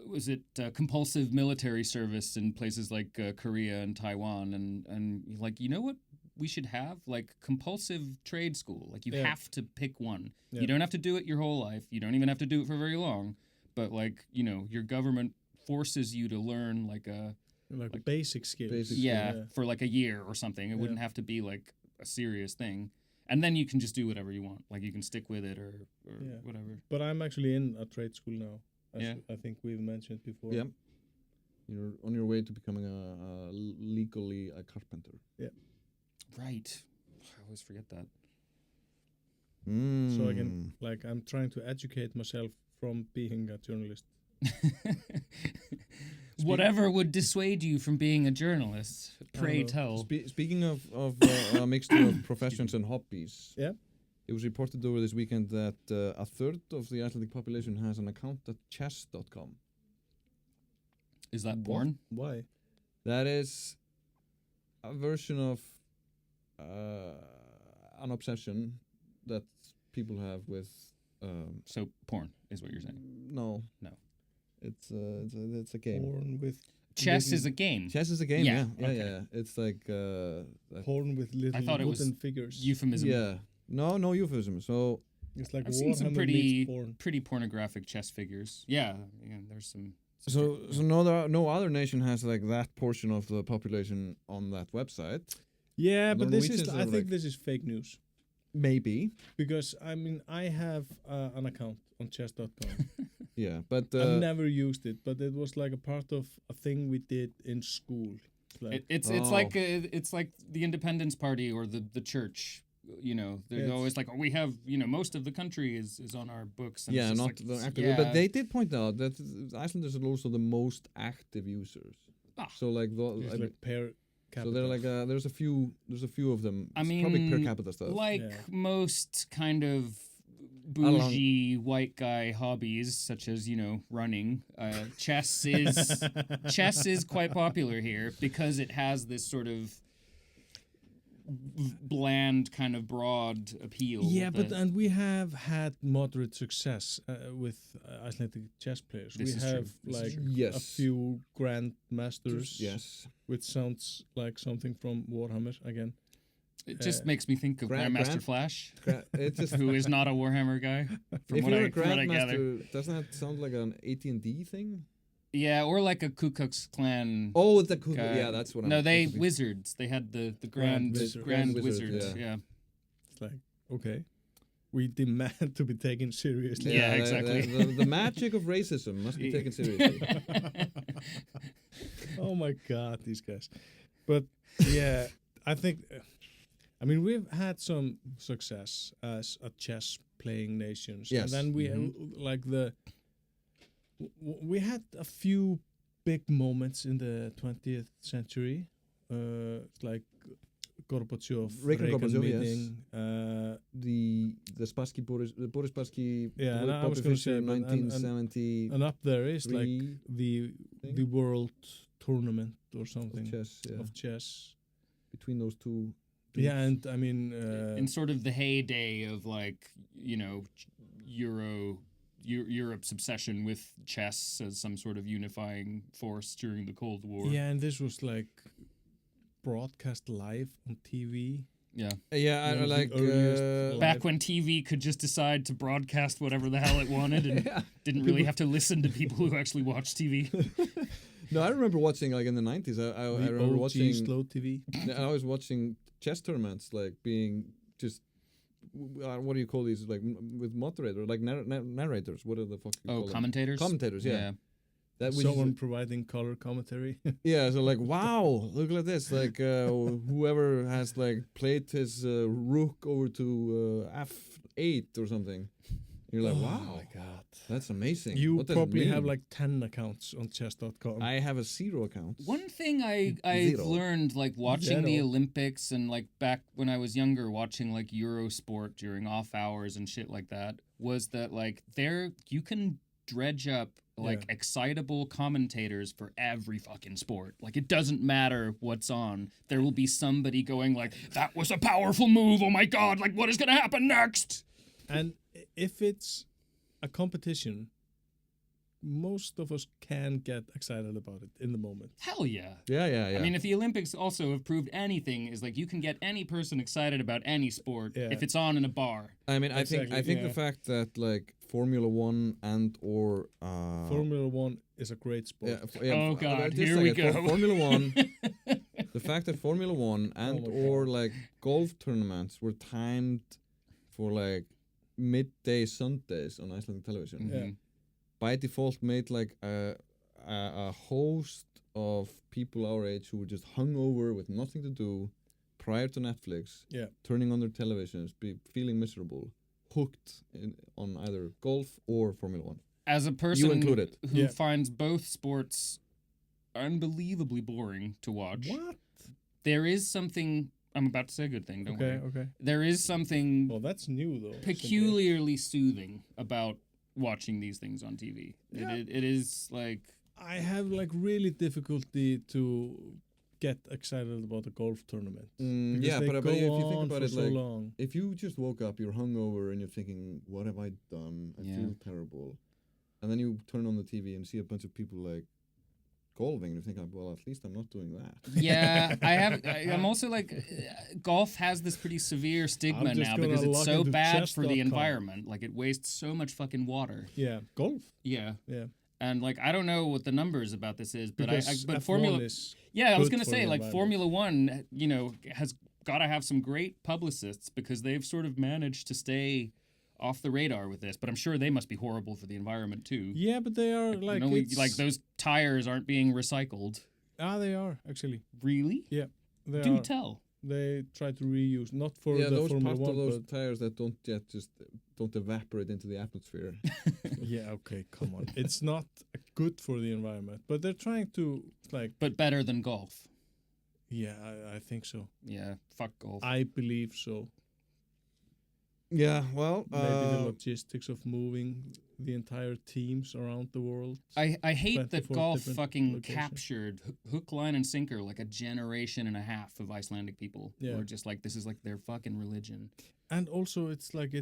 was it compulsive military service in places like Korea and Taiwan, and like, you know what we should have? Like compulsive trade school. Like you have to pick one. Yeah. You don't have to do it your whole life. You don't even have to do it for very long. But like, your government forces you to learn like basic skills. For like a year or something. It wouldn't have to be like a serious thing. And then you can just do whatever you want. Like you can stick with it or whatever. But I'm actually in a trade school now. I think we've mentioned before. Yeah. You're on your way to becoming legally a carpenter. Yeah. Right. I always forget that. So I can, I'm trying to educate myself from being a journalist. Whatever would dissuade you from being a journalist, pray tell. Speaking of a mixture of professions and hobbies, it was reported over this weekend that a third of the Icelandic population has an account at chess.com. Is that porn? Why? That is a version of an obsession that people have with... so porn is what you're saying? No. It's a game. Porn with... Chess is a game. Chess is a game, yeah. It's like... porn with little wooden figures. Euphemism. Yeah. No euphemism. So... It's like I've seen some pretty pornographic chess figures. Yeah, there's some... So no other nation has like that portion of the population on that website. Yeah, but I think this is fake news. Maybe. Because, I have an account on chess.com. Yeah, but... I've never used it, but it was like a part of a thing we did in school. It's like the Independence Party or the church. They're always like, we have, most of the country is on our books. And not the active. But they did point out that Icelanders are also the most active users. So like per capita. So they're like there's a few of them. It's probably per capita stuff. Most kind of bougie white guy hobbies, such as running, chess is quite popular here because it has this sort of bland, kind of broad appeal. Yeah, and we have had moderate success with Icelandic chess players. We have a few grandmasters. Yes, which sounds like something from Warhammer again. It just makes me think of Grandmaster Flash, who is not a Warhammer guy. If you're a Grandmaster, doesn't that sound like an AT&D thing? Yeah, or like a Ku Klux Klan. Oh, the Ku Klux. Yeah, that's what I'm... No, wizards. They had the Grand Wizards. Yeah. It's like, okay. We demand to be taken seriously. Yeah, exactly. The magic of racism must be taken seriously. Oh my God, these guys. But yeah, I think... we've had some success as a chess-playing nations. Yes. And then we we had a few big moments in the 20th century, like Gorbachev, Reagan meeting, the Spassky Boris Spassky. Yeah, and I was going to say 1970. And up there is like the world tournament or something of chess between those two. Dudes. Yeah, and in sort of the heyday of like Europe's obsession with chess as some sort of unifying force during the Cold War. Yeah, and this was like broadcast live on TV. Yeah. Yeah, I like... back when TV could just decide to broadcast whatever the hell it wanted and didn't really have to listen to people who actually watched TV. No, I remember watching, like, in the 90s, I remember watching... slow TV. I was watching chess tournaments, like, being just... what do you call these? Like, with moderators, like narrators. What are the fuck you call them? Commentators? Commentators, yeah. Someone providing color commentary. Yeah, so like, wow, look at this. Like, whoever has, like, played his rook over to F8 or something. You're like, wow. Oh my God. That's amazing. You probably have like 10 accounts on chess.com. I have a 0 account. One thing I've learned, like watching the Olympics and like back when I was younger, watching like Eurosport during off hours and shit like that, was that like you can dredge up like excitable commentators for every fucking sport. Like it doesn't matter what's on. There will be somebody going like, that was a powerful move. Oh my God. Like what is going to happen next? And if it's a competition, most of us can get excited about it in the moment. Hell yeah. Yeah. I mean, if the Olympics also have proved anything, is like you can get any person excited about any sport if it's on in a bar. I mean, I think the fact that like Formula 1 and/or Formula 1 is a great sport. Oh God, here we go. Formula 1. The fact that Formula 1 and/or like golf tournaments were timed for like midday Sundays on Icelandic television. Mm-hmm. By default made like a host of people our age who were just hungover with nothing to do prior to Netflix, turning on their televisions, feeling miserable, hooked on either golf or Formula 1. As a person you included. who finds both sports unbelievably boring to watch, there is something... I'm about to say a good thing, don't worry. Okay. There is something... Well, that's new, though. ...peculiarly soothing about watching these things on TV. Yeah. It is like... I have like really difficulty to get excited about a golf tournament. But if you think about it, like if you just woke up, you're hungover and you're thinking, what have I done? I feel terrible. And then you turn on the TV and see a bunch of people like golfing and you think, well, at least I'm not doing that. Yeah, I'm also like, golf has this pretty severe stigma now because it's so bad for the environment. Like it wastes so much fucking water. Yeah, golf. Yeah. Yeah. And like I don't know what the numbers about this is, but but Formula is I was gonna say like Formula 1, you know, has got to have some great publicists because they've sort of managed to stay off the radar with this. But I'm sure they must be horrible for the environment too. Yeah, but they are like like those tires aren't being recycled. They are actually. Really? Yeah, they Do are. Tell. They try to reuse, not for the those Formula 1, of those tires that don't evaporate into the atmosphere. Yeah, okay, come on. It's not good for the environment, but they're trying to like. But better than golf. Yeah, I think so. Yeah, fuck golf. I believe so. Yeah, well, maybe the logistics of moving the entire teams around the world. I hate that golf fucking captured hook, line, and sinker like a generation and a half of Icelandic people who are just like, this is like their fucking religion. And also, it's like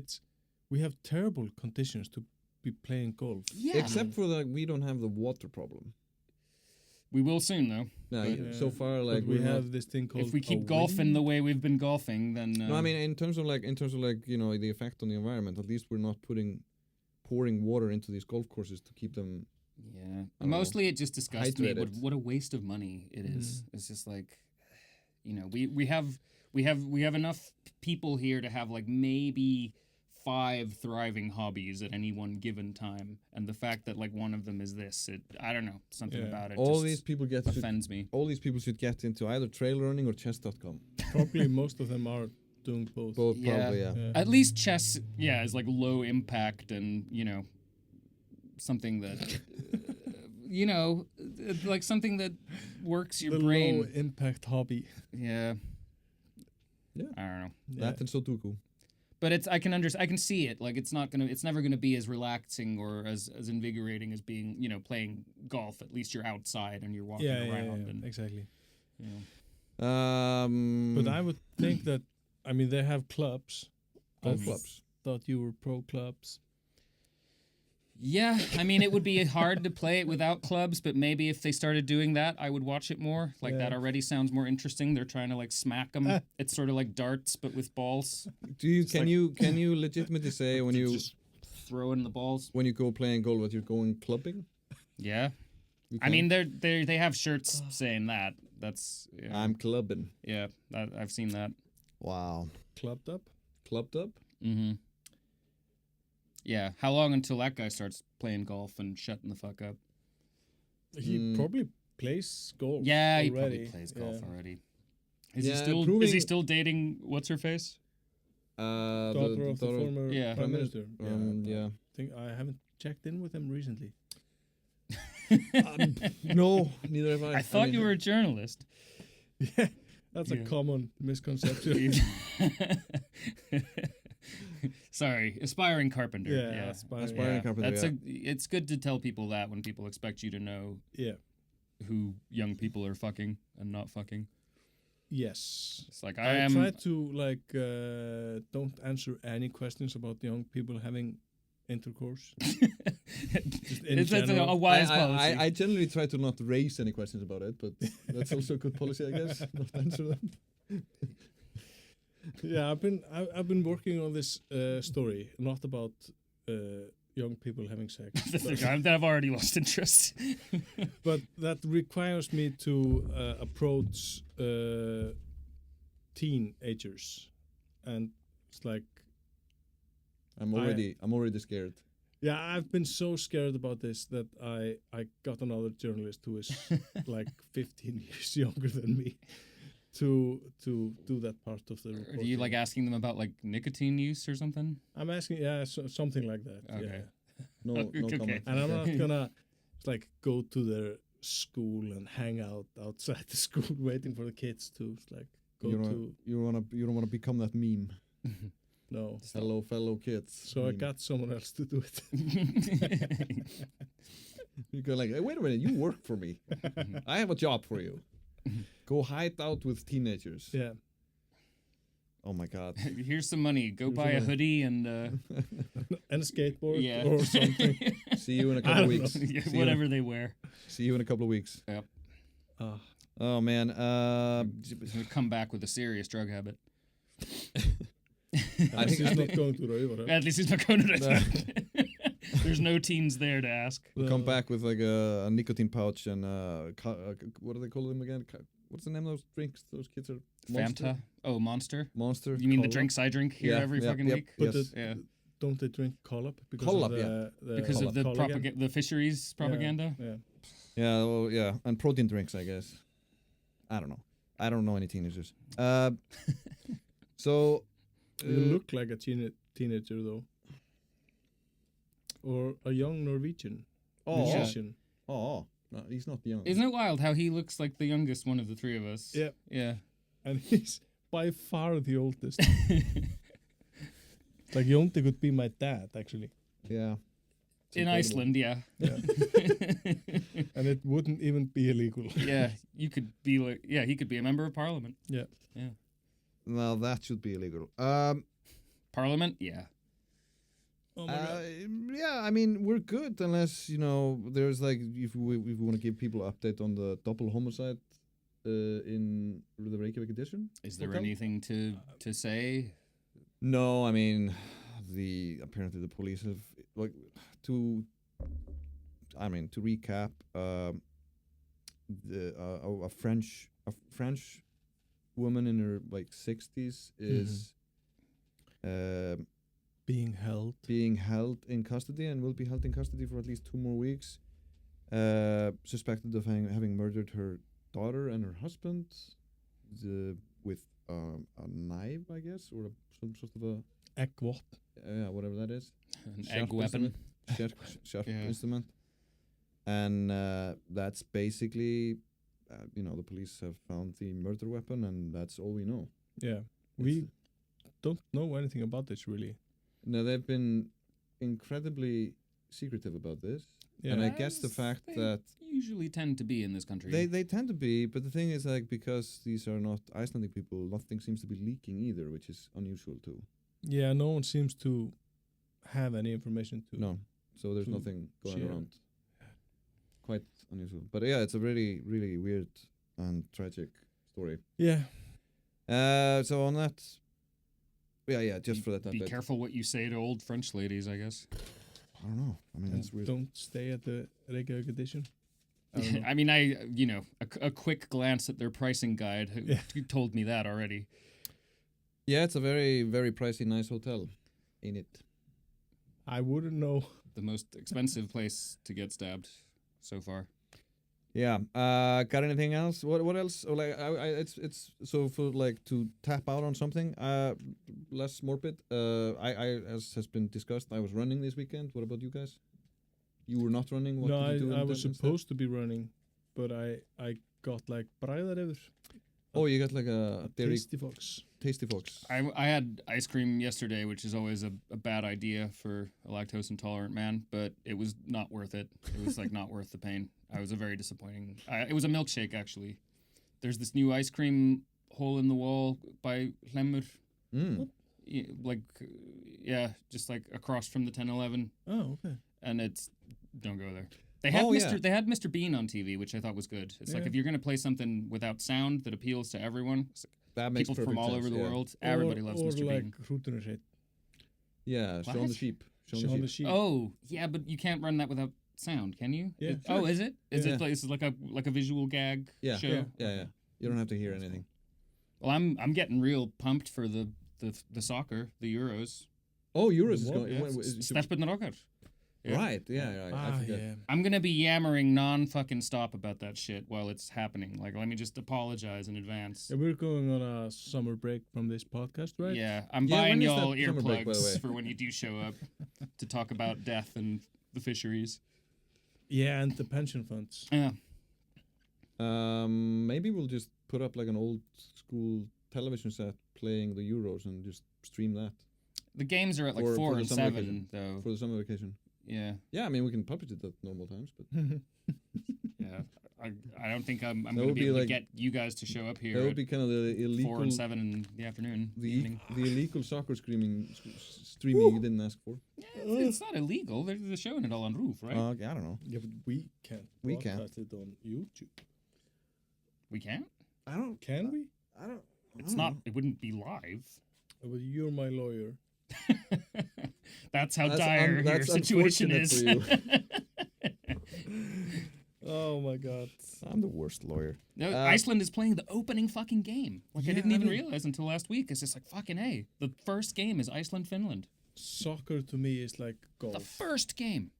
we have terrible conditions to be playing golf. Yeah. Except for that, we don't have the water problem. We will soon, though. No, so far, like we have this thing called. If we keep golfing the way we've been golfing, then. No, I mean in terms of like you know the effect on the environment. At least we're not pouring water into these golf courses to keep them. Yeah, mostly it just disgusts me. What a waste of money it is. It's just like, you know, we have enough people here to have like maybe 5 thriving hobbies at any one given time, and the fact that like one of them is this, I don't know, something about it. All these people offends me. All these people should get into either trail running or chess.com. Probably most of them are doing both. Probably. At least chess, is like low impact and you know something that you know like something that works your brain. Low impact hobby. Yeah. I don't know. That and Sudoku. But I can see it. Like it's never gonna be as relaxing or as invigorating as being, you know, playing golf. At least you're outside and you're walking around. And, exactly. Yeah. But I would think that they have clubs. Golf clubs. Thought you were pro clubs. Yeah, it would be hard to play it without clubs, but maybe if they started doing that, I would watch it more. Like that already sounds more interesting. They're trying to like smack them. It's sort of like darts, but with balls. Can you legitimately say when you just throw in the balls when you go playing golf that you're going clubbing? Yeah, they have shirts saying that. That's I'm clubbing. Yeah, I've seen that. Wow, clubbed up. Mm-hmm. Yeah, how long until that guy starts playing golf and shutting the fuck up? He probably plays golf. Yeah, already. He probably plays golf already. Is he still dating what's her face? Daughter of the former Prime Minister. I think I haven't checked in with him recently. No, neither have I. I thought you were a journalist. Yeah, that's a common misconception. Sorry, aspiring carpenter. Yeah, Aspiring carpenter, That's it's good to tell people that when people expect you to know who young people are fucking and not fucking. Yes. It's like I try to like don't answer any questions about young people having intercourse. It's a wise policy. I generally try to not raise any questions about it, but that's also a good policy, I guess. Not answer them. Yeah, I've been working on this story, not about young people having sex. I've already lost interest. But that requires me to approach teenagers, and it's like I'm already scared. Yeah, I've been so scared about this that I got another journalist who is like 15 years younger than me to do that part of the reporting. Are you like asking them about like nicotine use or something? I'm asking, something like that. Okay. Yeah. No comment. And I'm not gonna like go to their school and hang out outside the school waiting for the kids to like go you don't wanna become that meme. No. Fellow kids. So meme. I got someone else to do it. You go like, hey, wait a minute, you work for me. I have a job for you. Go hide out with teenagers. Yeah. Oh my God. Here's some money. Go buy a hoodie and and a skateboard yeah. or something. See you in a couple of weeks. Yeah, whatever they wear. See you in a couple of weeks. Yep. Oh man. Come back with a serious drug habit. I think he's not going to Raufarhöfn. At least he's not going to Raufarhöfn. There's no teens there to ask. We'll come back with like a nicotine pouch and what do they call them again? What's the name of those drinks? Those kids are Monster? Fanta. Oh, Monster. Monster. You mean Cola? the drinks I drink here every fucking week? But Yes. don't they drink Collab? Because of the fisheries propaganda? Yeah. Yeah, well, yeah, and protein drinks, I guess. I don't know. I don't know any teenagers. So you look like a teenager though, or a young Norwegian musician. Oh, no, he's not young. Isn't it wild how he looks like the youngest one of the three of us? Yeah. Yeah. And he's by far the oldest. Like Jónti could be my dad, actually. Yeah. In Iceland, yeah. And it wouldn't even be illegal. Yeah, you could be like, yeah, he could be a member of parliament. Yeah. Yeah. Well, that should be illegal. Parliament, yeah. Oh my God. Yeah, I mean, we're good unless, there's like, if we want to give people an update on the double homicide in the Reykjavík edition. Is there anything to say? No, I mean, apparently the police have, like, to recap, a French woman in her like 60s is being held in custody and will be held in custody for at least 2 more weeks, suspected of having murdered her daughter and her husband with a knife, I guess, or some sort of a egg what? Yeah, whatever that is. An egg weapon. Sharp instrument. And that's basically, the police have found the murder weapon, and that's all we know. Yeah, we don't know anything about this, really. No, they've been incredibly secretive about this. Yeah. And I guess the fact that usually tend to be in this country. They tend to be, but the thing is, like, because these are not Icelandic people, nothing seems to be leaking either, which is unusual too. Yeah, no one seems to have any information to. No, so there's nothing going around. Quite unusual, but yeah, it's a really, really weird and tragic story. Yeah. So on that, yeah, just for that. Be careful what you say to old French ladies, I guess. I don't know. I mean, it's weird. Don't stay at the Reykjavík edition. I mean, a quick glance at their pricing guide told me that already. Yeah, it's a very, very pricey, nice hotel, ain't it? I wouldn't know. The most expensive place to get stabbed so far. Yeah. Got anything else? What else? Or like, it's so for like to tap out on something. Less morbid. I as has been discussed, I was running this weekend. What about you guys? You were not running. What did you do I was supposed to be running, but I got like bræðarefur. Oh, you got like a dairy Tasty Fox. I had ice cream yesterday, which is always a bad idea for a lactose intolerant man, but it was not worth it. It was like not worth the pain. I was a very disappointing. It was a milkshake actually. There's this new ice cream hole in the wall by Hlemmur. Just like across from the 10-11. Oh, okay. And don't go there. They had They had Mr. Bean on TV, which I thought was good. It's like if you're going to play something without sound that appeals to everyone, that makes people from all over the world, everybody loves Mr. Bean. Yeah, Shaun the Sheep. Shaun the Sheep. Oh, yeah, but you can't run that without sound, can you? Yeah. Oh, is it? Is it like a visual gag show? Yeah. You don't have to hear anything. Well, I'm getting real pumped for the soccer, the Euros. Oh, Euros is going. Stelpurnar okkar. Yeah. Right, yeah. I forget. Yeah. I'm going to be yammering non-fucking stop about that shit while it's happening. Like, let me just apologize in advance. Yeah, we're going on a summer break from this podcast, right? Yeah, I'm buying y'all earplugs for when you do show up to talk about death and the fisheries. Yeah, and the pension funds. Yeah. Maybe we'll just put up like an old school television set playing the Euros and just stream that. The games are at like 4 and 7, though. For the summer vacation. Yeah. Yeah, I mean, we can publish it at normal times, but... Yeah. I don't think I'm going to be able to get you guys to show up here. That would be kind of the illegal... 4 and 7 in the afternoon. The illegal soccer streaming you didn't ask for. Yeah, it's not illegal. They're showing it all on Roof, right? I don't know. Yeah, but we can't broadcast it on YouTube. We can't? Can we? It wouldn't be live. But you're my lawyer. That's how dire your situation is. Oh my god. I'm the worst lawyer. No, Iceland is playing the opening fucking game. Like, I didn't even realize until last week. It's just like, fucking hey. The first game is Iceland-Finland. Soccer to me is like golf. The first game.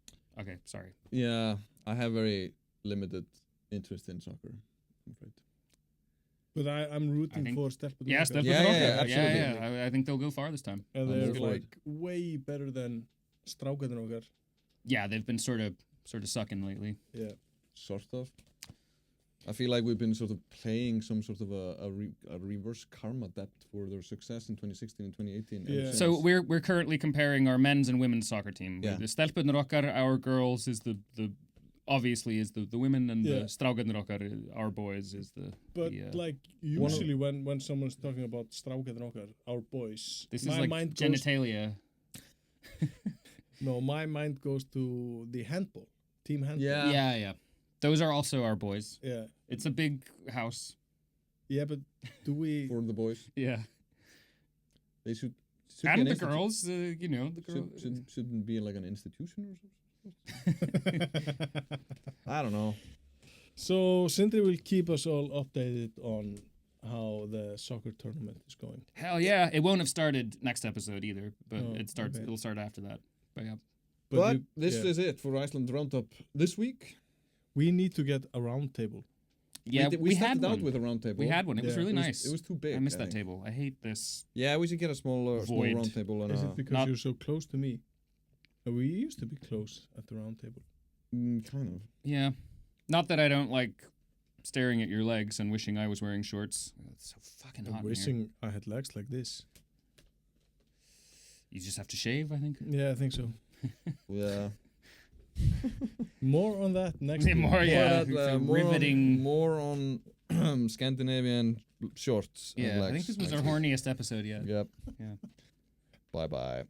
Okay, sorry. Yeah, I have very limited interest in soccer, I'm afraid. But I'm rooting for Stelpurnar. Yeah, Stelpurnar. Yeah, absolutely. Yeah, I think they'll go far this time. And they're like way better than Strákarnir okkar. Yeah, they've been sort of sucking lately. Yeah. Sort of. I feel like we've been sort of playing some sort of a reverse karma debt for their success in 2016 and 2018. Yeah. So we're currently comparing our men's and women's soccer team. Yeah. The Stelpurnar okkar, our girls, is the obviously is the women, and the Strákarnir okkar, our boys, is the. But like usually when someone's talking about Strákarnir okkar, our boys, this is like genitalia. No, my mind goes to the handball team handball. Yeah. Those are also our boys. Yeah. It's a big house. Yeah, but do we for the boys? Yeah. They should and the girls, the girls shouldn't be like an institution or something. I don't know. So Sindri will keep us all updated on how the soccer tournament is going. Hell yeah! It won't have started next episode either, but it'll start after that. But yeah. But this is it for Iceland Roundup this week. We need to get a round table. Yeah, we had started one. out with a round table. We had one. It was really nice. It was too big. I missed that table. I hate this. Yeah, we should get a small round table. Is it because you're so close to me? We used to be close at the round table. Kind of. Yeah. Not that I don't like staring at your legs and wishing I was wearing shorts. It's so fucking hot. Wishing I had legs like this. You just have to shave, I think. Yeah, I think so. Yeah. More on that next week. Riveting. More on Scandinavian shorts. Yeah, I think this was our horniest episode yet. Yep. Yeah. Bye-bye.